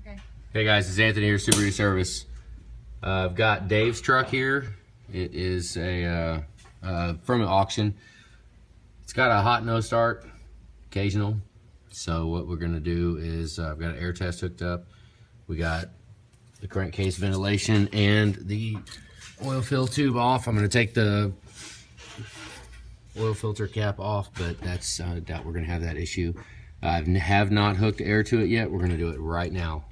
Okay. Hey guys, it's Anthony here, Subaru Service. I've got Dave's truck here. It is a from an auction. It's got a hot no start, occasional. So what we're gonna do is I've got an air test hooked up. We got the crankcase ventilation and the oil fill tube off. I'm gonna take the oil filter cap off, but that's doubt we're gonna have that issue. I have not hooked air to it yet. We're gonna do it right now.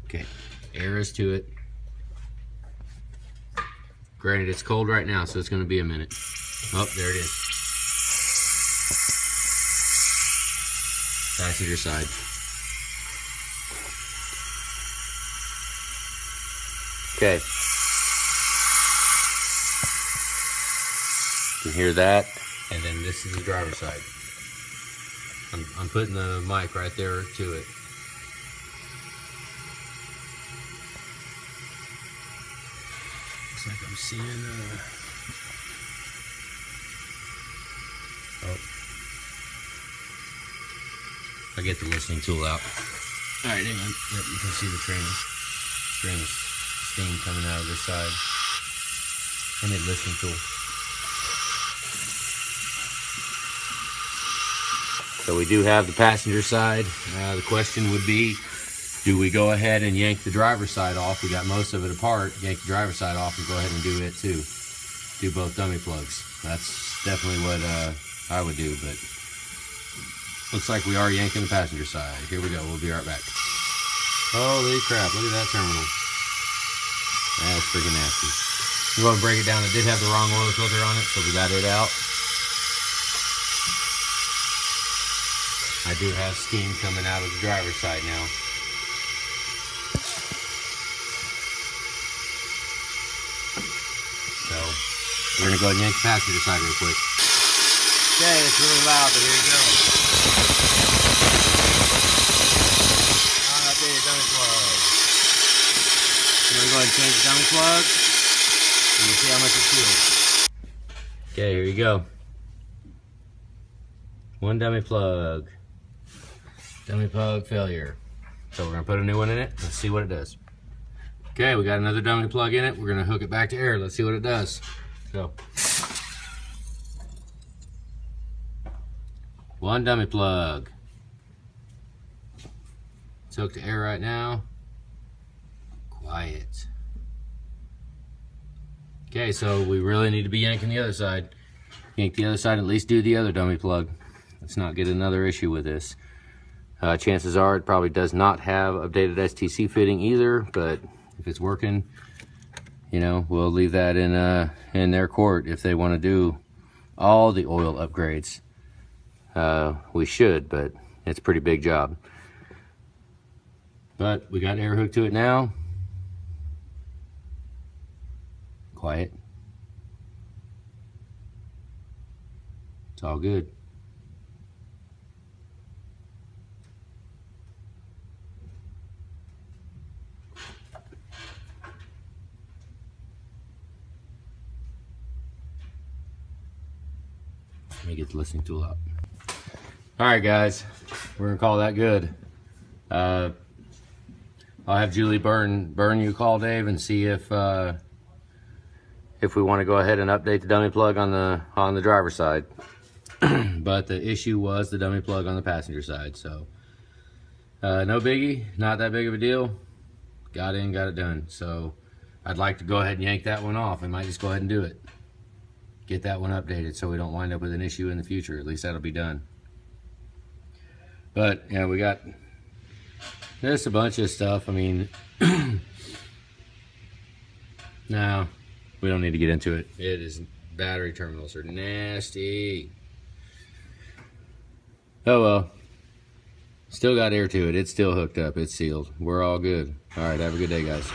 Okay, air is to it. Granted, it's cold right now, so it's gonna be a minute. Oh, there it is. Passenger side. Okay. You can hear that, and then this is the driver's side. I'm putting the mic right there to it. Looks like I'm seeing oh. I get the listening tool out. Alright, hang on. Yep, you can see the train of steam coming out of this side. I need listening tool. So we do have the passenger side. The question would be, do we go ahead and yank the driver's side off? We got most of it apart. Yank the driver's side off and go ahead and do it too. Do both dummy plugs. That's definitely what I would do, but looks like we are yanking the passenger side. Here we go. We'll be right back. Holy crap, look at that terminal. That's freaking nasty. I'm going to break it down. It did have the wrong oil filter on it, so we got it out. I do have steam coming out of the driver's side now. So, we're going to go ahead and yank the passenger side real quick. Okay, it's really loud, but here you go. Updated dummy plug. I'm going to go ahead and change the dummy plug, and you see how much it feels. Okay, here you go. One dummy plug. Dummy plug failure. So we're going to put a new one in it. Let's see what it does. Okay, we got another dummy plug in it. We're going to hook it back to air. Let's see what it does. Go. One dummy plug. It's hooked to air right now. Quiet. Okay, so we really need to be yanking the other side. Yank the other side, at least do the other dummy plug. Let's not get another issue with this. Chances are it probably does not have updated STC fitting either, but if it's working, you know, we'll leave that in their court if they want to do all the oil upgrades. We should, but it's a pretty big job. But we got air hooked to it now. Quiet. It's all good. Let me get the listening tool out. Alright guys, we're gonna call that good. I'll have Julie burn you call Dave and see if we want to go ahead and update the dummy plug on the driver's side. But the issue was the dummy plug on the passenger side, so no biggie, not that big of a deal. Got in, got it done. So I'd like to go ahead and yank that one off. I might just go ahead and do it. Get that one updated so we don't wind up with an issue in the future. At least that'll be done. But yeah, we got just a bunch of stuff. I mean, no, we don't need to get into it. It is, battery terminals are nasty. Oh well, still got air to it. It's still hooked up. It's sealed. We're all good. All right, have a good day, guys.